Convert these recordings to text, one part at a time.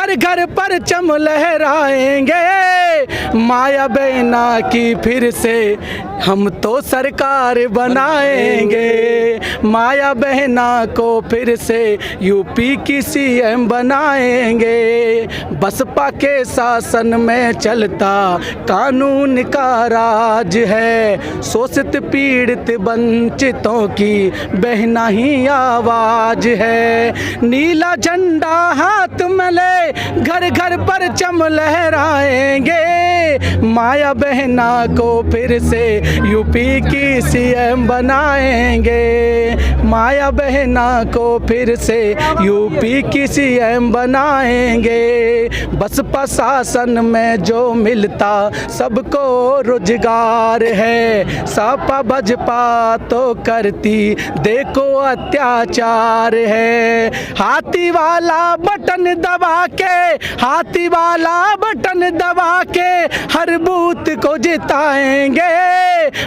घर घर परचम लहराएंगे, माया बहना की फिर से हम तो सरकार बनाएंगे, माया बहना को फिर से यूपी की सीएम बनाएंगे। बसपा के शासन में चलता कानून का राज है, शोषित पीड़ित वंचितों की बहना ही आवाज है। नीला झंडा हाथ में ले घर घर परचम लहराएंगे, माया बहना को फिर से यूपी की सीएम बनाएंगे, माया बहना को फिर से यूपी की सीएम बनाएंगे। बसपा शासन में जो मिलता सबको रोजगार है, सपा बसपा तो करती देखो अत्याचार है। हाथी वाला बटन दबा के, हाथी वाला बटन दबा के हर बूथ को जिताएंगे,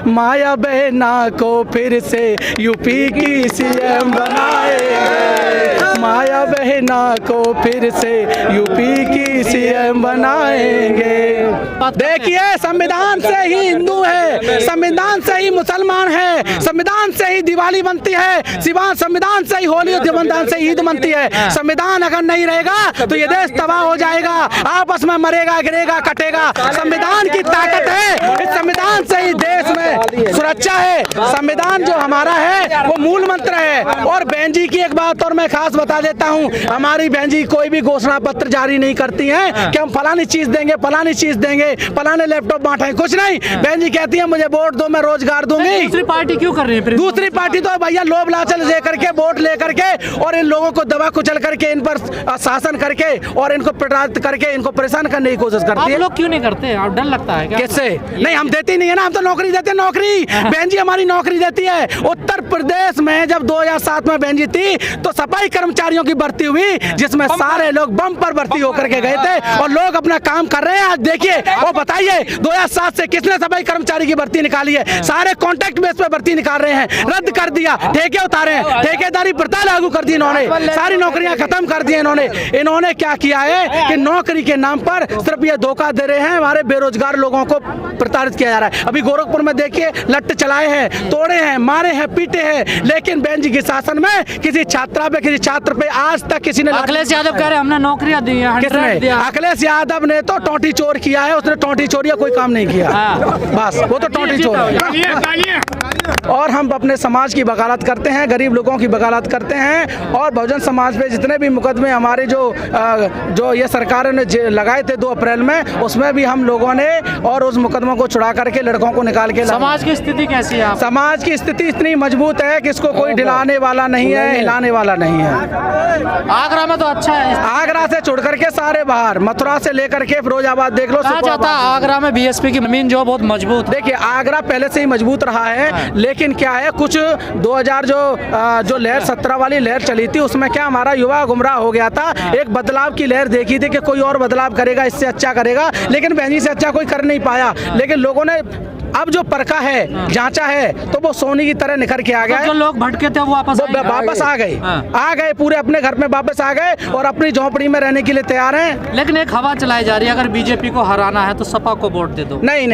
माया बहना को फिर से यूपी की सीएम बनाएंगे, माया बहना को फिर से यूपी की सीएम बनाएंगे। देखिए, संविधान से ही हिंदू है, संविधान से ही मुसलमान है, संविधान से ही दिवाली बनती है, संविधान से ही होली, संविधान से ईद बनती है। संविधान अगर नहीं रहेगा तो ये देश तबाह हो जाएगा, आपस में मरेगा, गिरेगा, कटेगा। संविधान की ताकत है, इस संविधान से ही देश में सुरक्षा है। संविधान जो हमारा है वो मूल मंत्र है। और बहन जी की एक बात और मैं खास बता देता हूँ, हमारी बहन जी कोई भी घोषणा पत्र जारी नहीं करती हैं कि हम फलानी चीज देंगे, फलानी चीज देंगे, फलाने लैपटॉप बांटेंगे, कुछ नहीं। बहन जी कहती है मुझे वोट दो, मैं रोजगार दूंगी। दूसरी पार्टी क्यों कर रही है? दूसरी पार्टी तो भैया लोभ लालच लेकर के, वोट लेकर के और इन लोगों को दबा कुचल करके, इन पर शासन करके और इनको प्रताड़ित करके इनको परेशान करने की कोशिश करती है। आप लोग क्यों नहीं करते? आप डर लगता है क्या? कैसे नहीं, हम देती नहीं है ना, हम तो नौकरी देते हैं, नौकरी बहन जी हमारी नौकरी देती है। उत्तर प्रदेश में जब 2007 में बहन जी थी तो सफाई कर्मचारियों की भर्ती हुई, जिसमें सारे लोग बम पर भर्ती होकर के गए थे और लोग अपना काम कर रहे हैं। आज देखिए, वो बताइए 2007 से किसने सफाई कर्मचारी की भर्ती निकाली है? सारे कॉन्ट्रैक्ट बेस पे भर्ती निकाल रहे हैं, रद्द कर दिया, ठेके उतारे हैं, ठेकेदारी प्रथा लागू कर दी इन्होंने, सारी नौकरियां खत्म कर दी इन्होंने क्या किया है कि नौकरी के नाम पर सिर्फ ये धोखा दे रहे हैं, हमारे बेरोजगार लोगों को प्रताड़ित किया जा रहा है। अभी गोरखपुर में देखिए, लट्ट चलाए हैं, तोड़े हैं, मारे हैं, पीटे हैं, लेकिन बहन जी के शासन में किसी छात्रा पे, किसी छात्र पे आज तक किसी ने। अखिलेश यादव कह रहे हमने नौकरियां दी हैं। किसने? अखिलेश यादव ने तो टोटी चोर किया है, उसने टोटी चोरी कोई काम नहीं किया, बस वो तो टोटी चोर है। और हम अपने समाज की वकालत करते हैं, गरीब लोगों की वकालत करते हैं। और बहुजन समाज पे जितने भी मुकदमे हमारे जो ये सरकार ने लगाए थे 2 अप्रैल में, उसमें भी हम लोगों ने और उस मुकदमों को छुड़ा करके लड़कों को निकाल के। समाज की स्थिति कैसी है? समाज की स्थिति इतनी मजबूत है कि इसको कोई ढिलाने वाला नहीं है, हिलाने वाला नहीं है। आगरा में तो अच्छा है, आगरा से छोड़ करके सारे बाहर, मथुरा से लेकर के फिरोजाबाद देख लो। आगरा में बीएसपी की जमीन जो बहुत मजबूत। देखिए, आगरा पहले से ही मजबूत रहा है, लेकिन क्या है, कुछ 2000 जो लहर 17 वाली लहर चली थी, उसमें क्या हमारा युवा गुमराह हो गया था। एक बदलाव की लहर देखी थी कि कोई और बदलाव करेगा, इससे अच्छा करेगा, लेकिन बहन जी से अच्छा कोई कर नहीं पाया। लेकिन लोगों ने अब जो परखा है, जांचा है, तो वो सोने की तरह निखर के आ गया। जो लोग भटके थे वो वापस आ गए, पूरे अपने घर में वापस आ गए और अपनी झोंपड़ी में रहने के लिए तैयार हैं। लेकिन एक हवा चलाई जा रही है, अगर बीजेपी को हराना है तो सपा को वोट दे दो। नहीं,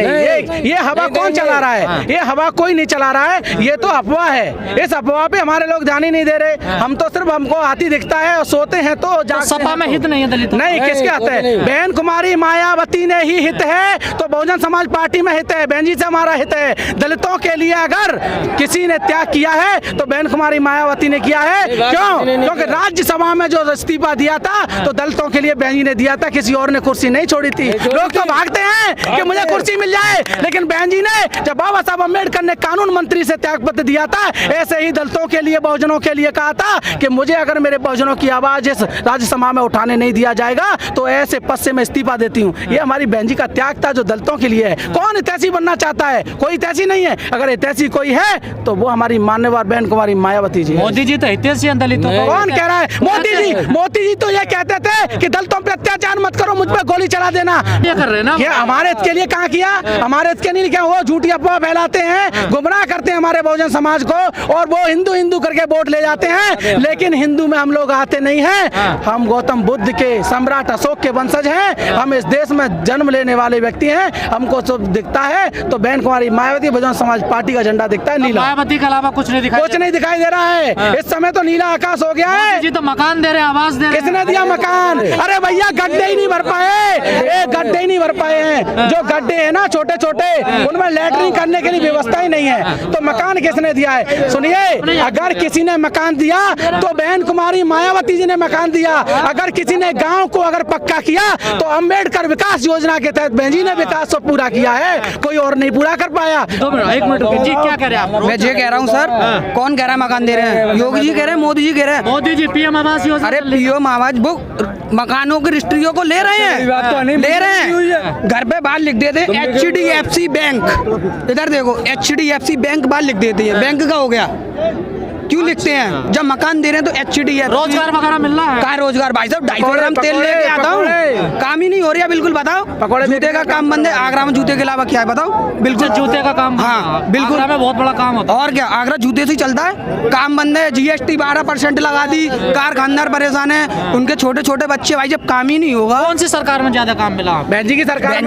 ये हवा कौन चला रहा है? ये हवा कोई नहीं चला रहा है, ये तो अफवाह है। इस अफवाह पे हमारे लोग ध्यान ही नहीं दे रहे। हम तो सिर्फ, हमको हाथी दिखता है और सोते हैं तो सपा में हित नहीं है दलित? नहीं, किसके हित है? बहन कुमारी मायावती ने ही हित है तो बहुजन समाज पार्टी में हित है, बहन जी से हमारा हित है। दलितों के लिए अगर किसी ने त्याग किया है तो बहन कुमारी मायावती ने किया है। क्यों? क्योंकि राज्यसभा में जो इस्तीफा दिया था तो दलितों के लिए बहन जी ने दिया था, किसी और ने कुर्सी नहीं छोड़ी थी। लोग तो भागते हैं कि मुझे कुर्सी मिल जाए, लेकिन बहन जी ने, जब बाबा साहब अम्बेडकर ने कानून मंत्री से त्यागपत्र दिया था, ऐसे ही दलितों के लिए, बहुजनों के लिए कहा था कि मुझे अगर मेरे बहुजनों की आवाज इस राज्यसभा में उठाने नहीं दिया जाएगा तो ऐसे पद से मैं इस्तीफा देती हूँ। ये हमारी बहन जी का त्याग था जो दलितों के लिए है। कौन हितैषी बनना चाहता जाता है, कोई तैसी नहीं है। अगर तैसी कोई है तो वो हमारी मान्यवर बहन कुमारी मायावती जी है। मोदी जी तो हितैषी हैं दलितों को। कौन कह रहा है? मोदी जी तो ये कहते थे कि दलितों पे अत्याचार मत करो, मुझ पे गोली चला देना। ये कर रहे हैं ना, ये हमारे के लिए कहाँ किया? हमारे के नहीं क्या? वो झूठी अफवाह फैलाते हैं, गुमराह करते हैं हमारे बहुजन समाज को, और वो हिंदू हिंदू करके वोट ले जाते हैं। लेकिन हिंदू में हम लोग आते नहीं हैं। हम गौतम बुद्ध के, सम्राट अशोक के वंशज हैं। हम इस देश में जन्म लेने वाले व्यक्ति हैं। हमको सब दिखता है तो बहन कुमारी मायावती बहुजन समाज पार्टी का झंडा दिखता है नीला। मायावती के अलावा कुछ नहीं दिखाई, कुछ नहीं दिखाई दे रहा है। इस समय तो नीला आकाश हो गया है। जी तो मकान दे रहे हैं, आवास दे रहे हैं। किसने दिया मकान? अरे भैया गड्ढे ही नहीं भर पाए, गड्ढे ही नहीं भर पाए हैं। जो गड्ढे हैं ना छोटे छोटे, उनमें लैटरिन करने के लिए व्यवस्था ही नहीं है, तो मकान किसने दिया है? सुनिए, अगर किसी ने मकान दिया तो बहन कुमारी मायावती जी ने मकान दिया। अगर किसी ने गांव को अगर पक्का किया तो अम्बेडकर विकास योजना के तहत बहन जी ने विकास को पूरा किया है, कोई और नहीं पूरा कर पाया। 2 मिनट, 1 मिनट रुकिए। जी क्या कह रहे हैं आप? मैं ये कह रहा हूँ सर, कौन कह रहा है मकान दे रहे हैं? योगी जी कह रहे हैं, मोदी जी कह रहे हैं। मोदी जी पीएम आवास योजना। अरे पीएम आवास वो मकानों की रजिस्ट्रियों को ले रहे हैं, ले रहे हैं। घर पे बाहर लिख देते HDFC बैंक, इधर देखो HDFC बैंक बाहर लिख देते हैं। बैंक का हो गया, क्यों लिखते हैं? जब मकान दे रहे हैं तो HDFC। रोजगार वगैरह मिल रहा है? कहाँ रोजगार भाई साहब? 250 ग्राम तेल लेके आता हूँ, काम ही नहीं हो रहा। बिल्कुल बताओ, जूते का काम बंद है आगरा में, जूते के अलावा क्या है बताओ? बिल्कुल जूते का काम। हाँ बिल्कुल, आगरा में बहुत बड़ा काम होता है। और क्या, आगरा जूते से ही चलता है, काम बंद है। GST 12% लगा दी, कारखानदार परेशान है, उनके छोटे छोटे बच्चे। भाई जब काम ही नहीं होगा। कौन सी सरकार में ज्यादा काम मिला? बहन जी की सरकार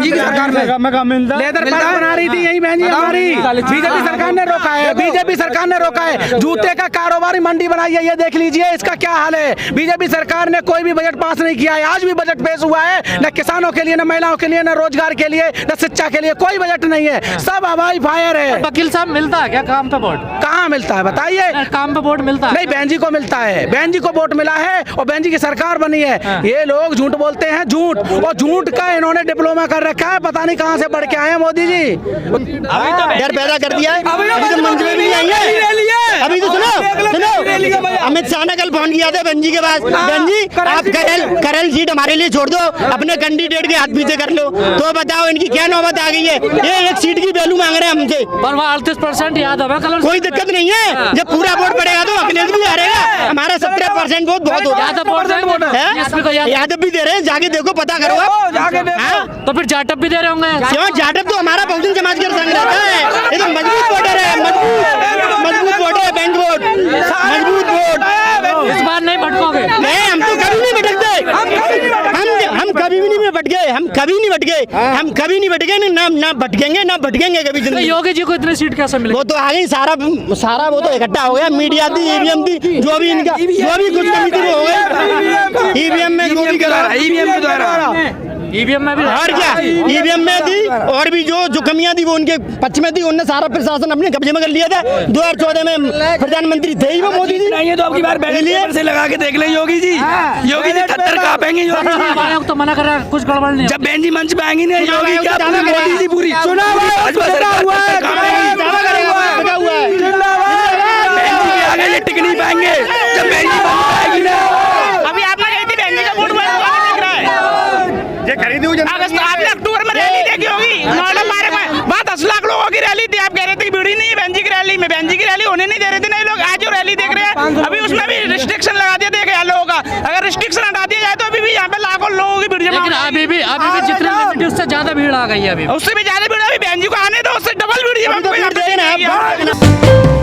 में लेदर पार्क बना रही थी यही बहन जी हमारी। बीजेपी सरकार ने रोका है, बीजेपी सरकार ने रोका है। जूते का कारोबारी मंडी बनाई है, ये देख लीजिए इसका क्या हाल है। बीजेपी सरकार ने कोई भी बजट पास नहीं किया है। आज भी बजट पेश हुआ है, न किसानों के लिए, न महिलाओं के लिए, न रोजगार के लिए, न शिक्षा के लिए कोई बजट नहीं है। सब हवाई फायर है। वकील साहब मिलता है क्या काम पे वोट? कहाँ मिलता है बताइए? काम पे वोट मिलता है? नहीं, बहन जी को मिलता है, बहन जी को वोट मिला है और बहन जी की सरकार बनी है। ये लोग झूठ बोलते हैं, झूठ, और झूठ का इन्होंने डिप्लोमा कर रखा है। पता नहीं कहाँ से बढ़ के आए हैं मोदी जी। अभी तो डर पैदा कर दिया है, अभी तो मंच में भी नहीं आई है। अभी तो सुनो, अमित शाह ने कल फोन किया था बहन जी के पास, बहन जी आप करल सीट हमारे लिए छोड़ दो, अपने कैंडिडेट के हाथ पीछे कर लो। तो बताओ इनकी क्या नौबत आ गई है? ये 1 सीट की वैल्यू मांग रहे हैं हमसे। पर वहाँ 38% याद है कलर। कोई दिक्कत नहीं है, जब पूरा वोट पड़ेगा तो अखिलेश भी हारेगा। हमारा 17% वोट बहुत होगा। यादव भी दे रहे हैं, जाके देखो, पता करो आप। तो फिर जाटव भी दे रहे होंगे? क्यों? जाटव तो हमारा बहुजन समाज का संग रहता है। ये तो मजबूत वोटर है, मजबूत वोट है, बैंक वोट, मजबूत वोट। इस बार नहीं भटकोगे? नहीं, हम तो कभी नहीं भटकते। हम कभी भी नहीं भटके, हम कभी नहीं भटके, ना भटकेंगे, ना भटकेंगे कभी जिंदगी। योगी जी को इतनी सीट कैसे मिली? वो तो आ गई, सारा वो तो इकट्ठा हो गया। मीडिया थी, EVM थी, जो भी इनका जो भी कुछ कमी थी वो हो गई। EVM में जो भी करा, EVM के द्वारा, EVM में भी, और क्या EVM में थी, और भी जो कमियां थी वो उनके पक्ष में थी। उनने सारा प्रशासन अपने कब्जे में कर लिया था। 2014 में प्रधानमंत्री थे ही वो मोदी जी। नहीं, तो आपकी बार बैलेंस से लगा के देख ले योगी जी। योगी जी 78 कहाँ पाएंगे? योगी जी आयोग तो मना कर रहा है, कुछ गड़बड़ नहीं है। जब बहन जी मंच पे आएंगी नहीं, योगी क्या पूरी मोदी जी पूरी चुनाव आगे ये टिक नहीं पाएंगे जब बहन जी मंच पे आएगी ना। अभी आपने कही थी बहन जी का वोट दिख रहा है। ये खरीदी हुई अगस्त आपने अक्टूबर में रैली देखी होगी, मैडम हमारे वहाँ 10 लाख लोगों की रैली थी। आप कह रहे थे कि भीड़ ही नहीं है बहन जी की रैली में, बहन जी की रैली होने नहीं दे रहे थे। नहीं, लोग आज जो रैली देख रहे हैं अभी उसमें भी रिस्ट्रिक्शन लगा दिया देखे लोगों का। अगर रिस्ट्रिक्शन हटा दिया जाए तो अभी भी यहाँ पे लाखों लोगों की भीड़ जमा। लेकिन अभी भी जितने लिमिट उससे ज्यादा भीड़ आ गई है। अभी उससे भी ज्यादा भीड़, अभी बहन जी को आने दो, उससे डबल भीड़ जमा। भीड़ देना है।